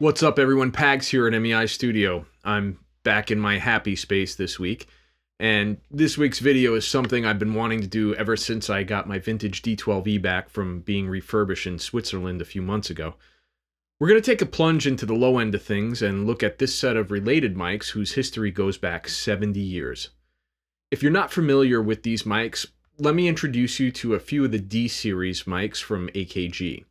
What's up, everyone? Pags here at MEI Studio. I'm back in my happy space this week, and this week's video is something I've been wanting to do ever since I got my vintage D12E back from being refurbished in Switzerland a few months ago. We're going to take a plunge into the low end of things and look at this set of related mics whose history goes back 70 years. If you're not familiar with these mics, let me introduce you to a few of the D-series mics from AKG.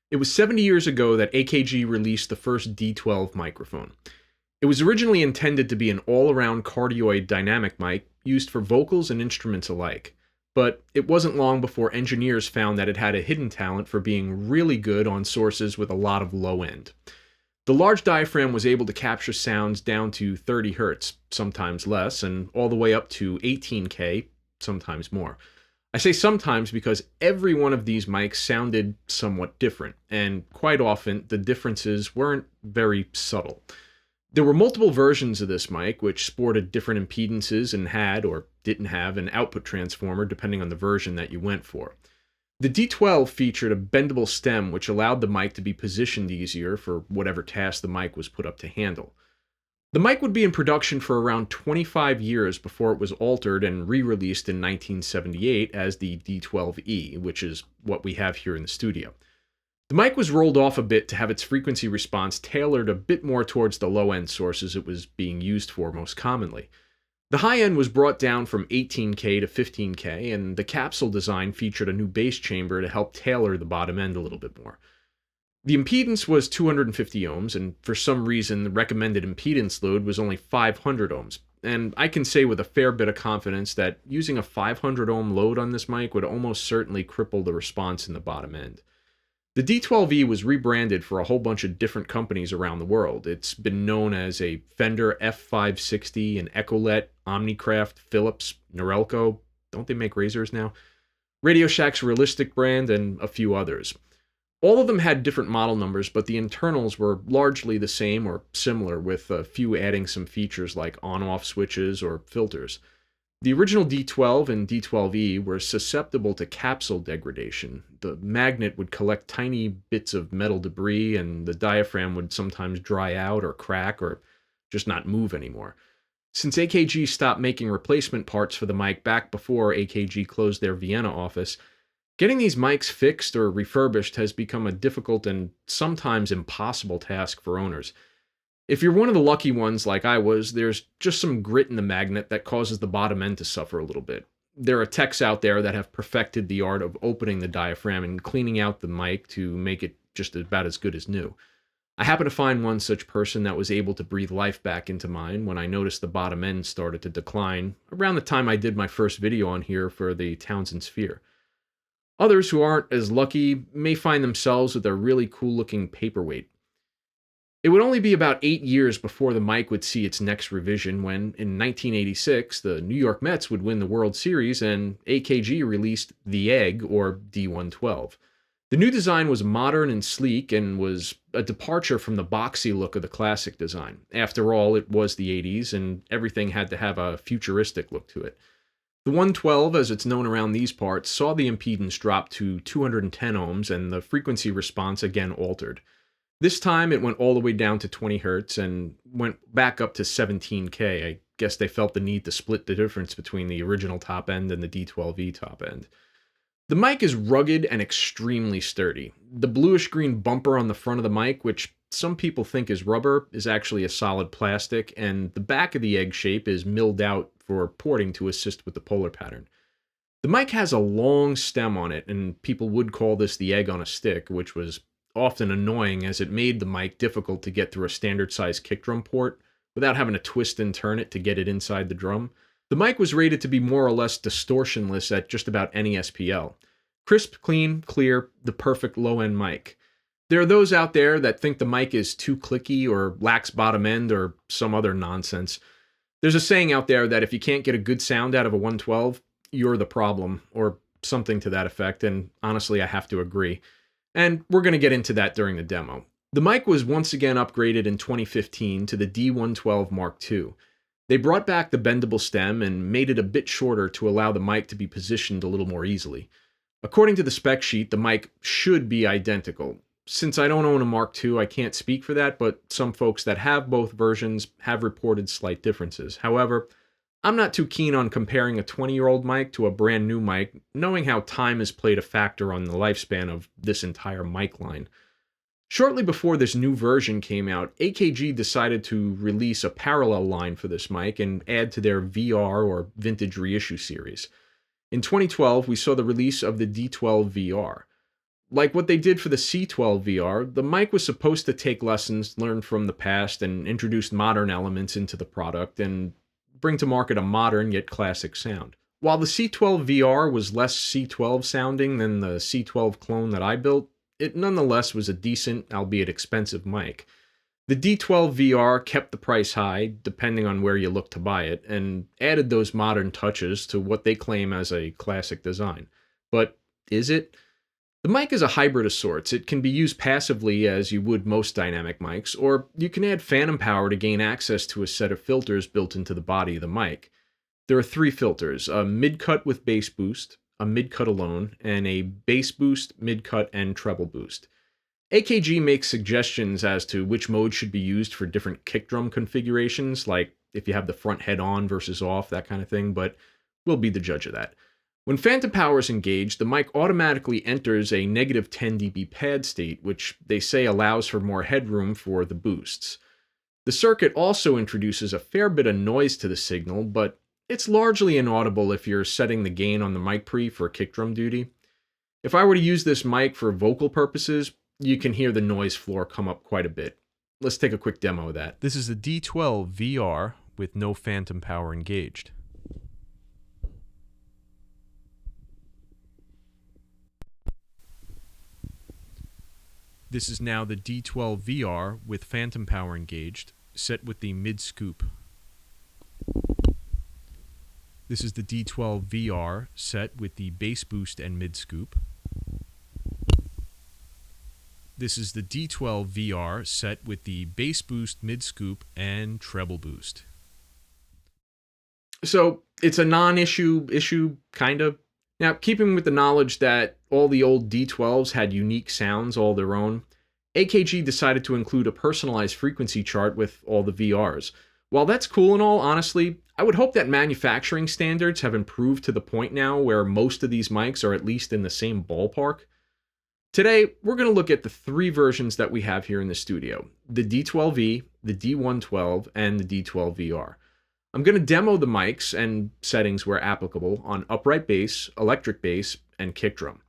It was 70 years ago that AKG released the first D12 microphone. It was originally intended to be an all-around cardioid dynamic mic used for vocals and instruments alike, but it wasn't long before engineers found that it had a hidden talent for being really good on sources with a lot of low end. The large diaphragm was able to capture sounds down to 30 Hz, sometimes less, and all the way up to 18K, sometimes more. I say sometimes because every one of these mics sounded somewhat different, and quite often the differences weren't very subtle. There were multiple versions of this mic which sported different impedances and had, or didn't have, an output transformer depending on the version that you went for. The D12 featured a bendable stem which allowed the mic to be positioned easier for whatever task the mic was put up to handle. The mic would be in production for around 25 years before it was altered and re-released in 1978 as the D12E, which is what we have here in the studio. The mic was rolled off a bit to have its frequency response tailored a bit more towards the low-end sources it was being used for most commonly. The high end was brought down from 18K to 15K, and the capsule design featured a new bass chamber to help tailor the bottom end a little bit more. The impedance was 250 ohms, and for some reason the recommended impedance load was only 500 ohms. And I can say with a fair bit of confidence that using a 500 ohm load on this mic would almost certainly cripple the response in the bottom end. The D12E was rebranded for a whole bunch of different companies around the world. It's been known as a Fender F560, an Ecolet, Omnicraft, Philips, Norelco, don't they make razors now? Radio Shack's Realistic brand, and a few others. All of them had different model numbers, but the internals were largely the same or similar, with a few adding some features like on-off switches or filters. The original D12 and D12E were susceptible to capsule degradation. The magnet would collect tiny bits of metal debris, and the diaphragm would sometimes dry out or crack or just not move anymore. Since AKG stopped making replacement parts for the mic back before AKG closed their Vienna office, getting these mics fixed or refurbished has become a difficult and sometimes impossible task for owners. If you're one of the lucky ones like I was, there's just some grit in the magnet that causes the bottom end to suffer a little bit. There are techs out there that have perfected the art of opening the diaphragm and cleaning out the mic to make it just about as good as new. I happened to find one such person that was able to breathe life back into mine when I noticed the bottom end started to decline around the time I did my first video on here for the Townsend Sphere. Others who aren't as lucky may find themselves with a really cool looking paperweight. It would only be about 8 years before the mic would see its next revision when, in 1986, the New York Mets would win the World Series and AKG released the Egg, or D112. The new design was modern and sleek and was a departure from the boxy look of the classic design. After all, it was the 80s and everything had to have a futuristic look to it. The 112, as it's known around these parts, saw the impedance drop to 210 ohms and the frequency response again altered. This time it went all the way down to 20 Hz and went back up to 17K. I guess they felt the need to split the difference between the original top end and the D12E top end. The mic is rugged and extremely sturdy. The bluish-green bumper on the front of the mic, which some people think is rubber, is actually a solid plastic, and the back of the egg shape is milled out for porting to assist with the polar pattern. The mic has a long stem on it, and people would call this the egg on a stick, which was often annoying as it made the mic difficult to get through a standard size kick drum port without having to twist and turn it to get it inside the drum. The mic was rated to be more or less distortionless at just about any SPL. Crisp, clean, clear, the perfect low-end mic. There are those out there that think the mic is too clicky or lacks bottom end or some other nonsense. There's a saying out there that if you can't get a good sound out of a 112, you're the problem, or something to that effect, and honestly I have to agree. And we're going to get into that during the demo. The mic was once again upgraded in 2015 to the D112 Mark II. They brought back the bendable stem and made it a bit shorter to allow the mic to be positioned a little more easily. According to the spec sheet, the mic should be identical. since I don't own a Mark II, I can't speak for that, but some folks that have both versions have reported slight differences. However, I'm not too keen on comparing a 20-year-old mic to a brand new mic, knowing how time has played a factor on the lifespan of this entire mic line. Shortly before this new version came out, AKG decided to release a parallel line for this mic and add to their VR or Vintage Reissue series. In 2012, we saw the release of the D12VR. Like what they did for the C12VR, the mic was supposed to take lessons learned from the past and introduce modern elements into the product and bring to market a modern yet classic sound. While the C12VR was less C12 sounding than the C12 clone that I built, it nonetheless was a decent, albeit expensive mic. The D12VR kept the price high, depending on where you look to buy it, and added those modern touches to what they claim as a classic design. But is it? The mic is a hybrid of sorts. It can be used passively as you would most dynamic mics, or you can add phantom power to gain access to a set of filters built into the body of the mic. There are 3 filters, a mid-cut with bass boost, a mid-cut alone, and a bass boost, mid-cut, and treble boost. AKG makes suggestions as to which mode should be used for different kick drum configurations, like if you have the front head on versus off, that kind of thing, but we'll be the judge of that. When phantom power is engaged, the mic automatically enters a negative 10 dB pad state, which they say allows for more headroom for the boosts. The circuit also introduces a fair bit of noise to the signal, but it's largely inaudible if you're setting the gain on the mic pre for kick drum duty. If I were to use this mic for vocal purposes, you can hear the noise floor come up quite a bit. Let's take a quick demo of that. This is the D12VR with no phantom power engaged. This is now the D12VR with phantom power engaged, set with the mid-scoop. This is the D12VR set with the bass boost and mid-scoop. This is the D12VR set with the bass boost, mid-scoop, and treble boost. So it's a non-issue, kind of. Now, keeping with the knowledge that all the old D12s had unique sounds all their own, AKG decided to include a personalized frequency chart with all the VRs. While that's cool and all, honestly, I would hope that manufacturing standards have improved to the point now where most of these mics are at least in the same ballpark. Today, we're going to look at the 3 versions that we have here in the studio, the D12E, the D112, and the D12VR. I'm going to demo the mics and settings where applicable on upright bass, electric bass, and kick drum.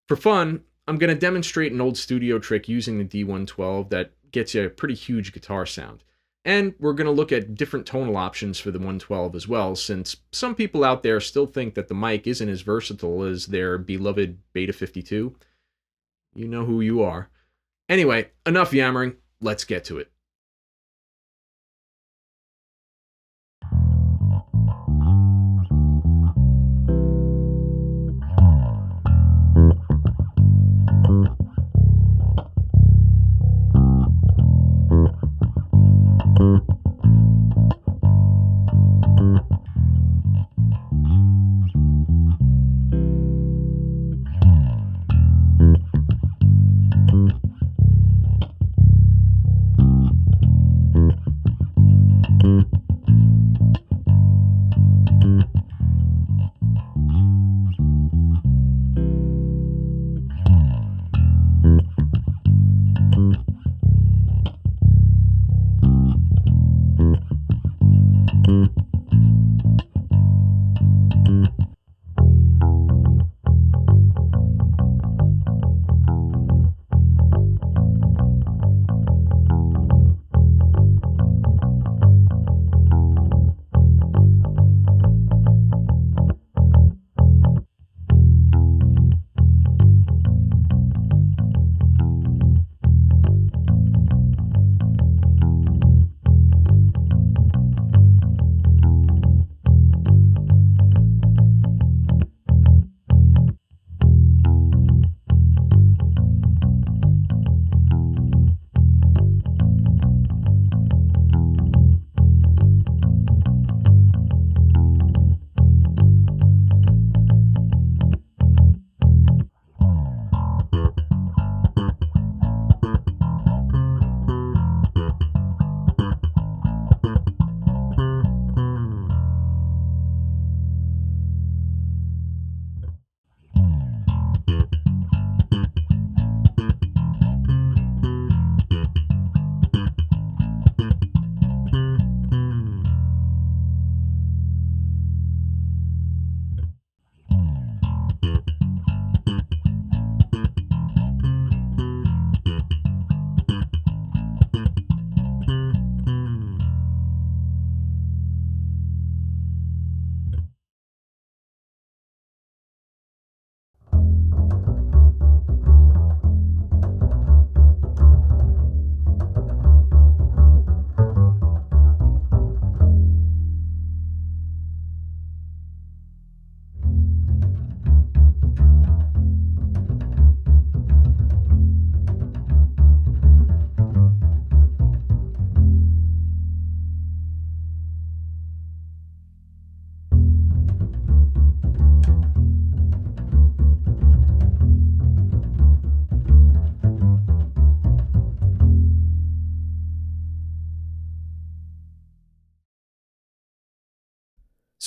For fun, I'm going to demonstrate an old studio trick using the D112 that gets you a pretty huge guitar sound. And we're going to look at different tonal options for the 112 as well, since some people out there still think that the mic isn't as versatile as their beloved Beta 52. You know who you are. Anyway, enough yammering, let's get to it.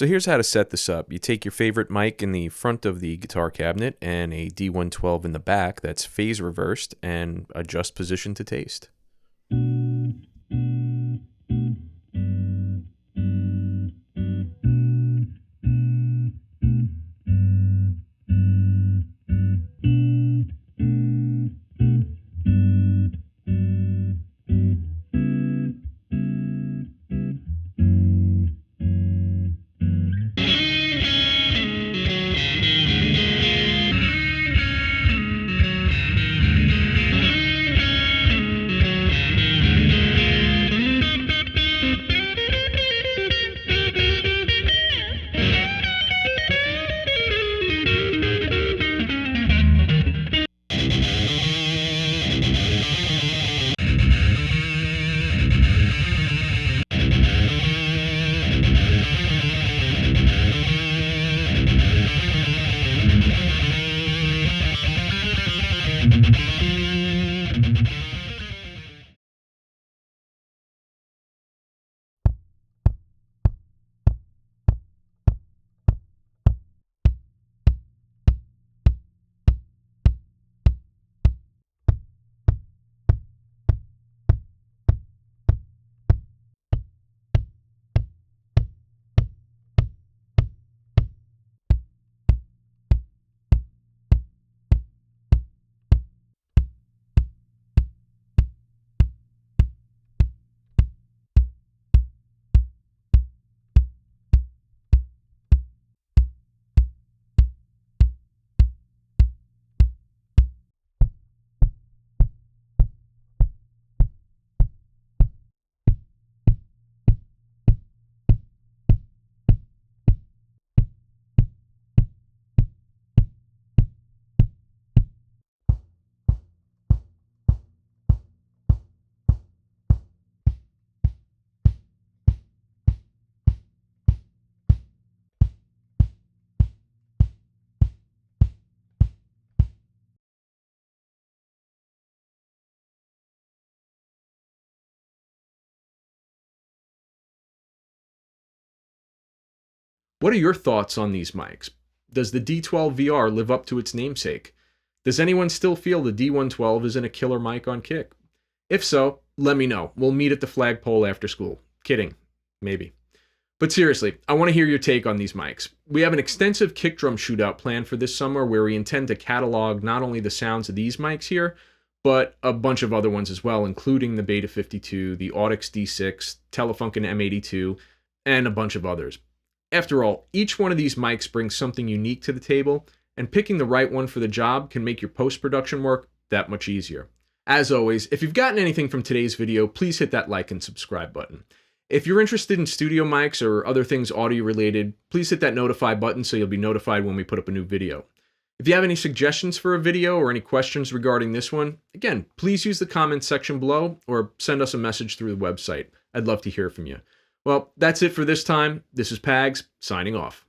So here's how to set this up. You take your favorite mic in the front of the guitar cabinet and a D112 in the back that's phase reversed, and adjust position to taste. What are your thoughts on these mics? Does the D12VR live up to its namesake? Does anyone still feel the D112 isn't a killer mic on kick? If so, let me know. We'll meet at the flagpole after school. Kidding. Maybe. But seriously, I want to hear your take on these mics. We have an extensive kick drum shootout planned for this summer where we intend to catalog not only the sounds of these mics here, but a bunch of other ones as well, including the Beta 52, the Audix D6, Telefunken M82, and a bunch of others. After all, each one of these mics brings something unique to the table, and picking the right one for the job can make your post-production work that much easier. As always, if you've gotten anything from today's video, please hit that like and subscribe button. If you're interested in studio mics or other things audio related, please hit that notify button so you'll be notified when we put up a new video. If you have any suggestions for a video or any questions regarding this one, again, please use the comments section below or send us a message through the website. I'd love to hear from you. Well, that's it for this time. This is Pags, signing off.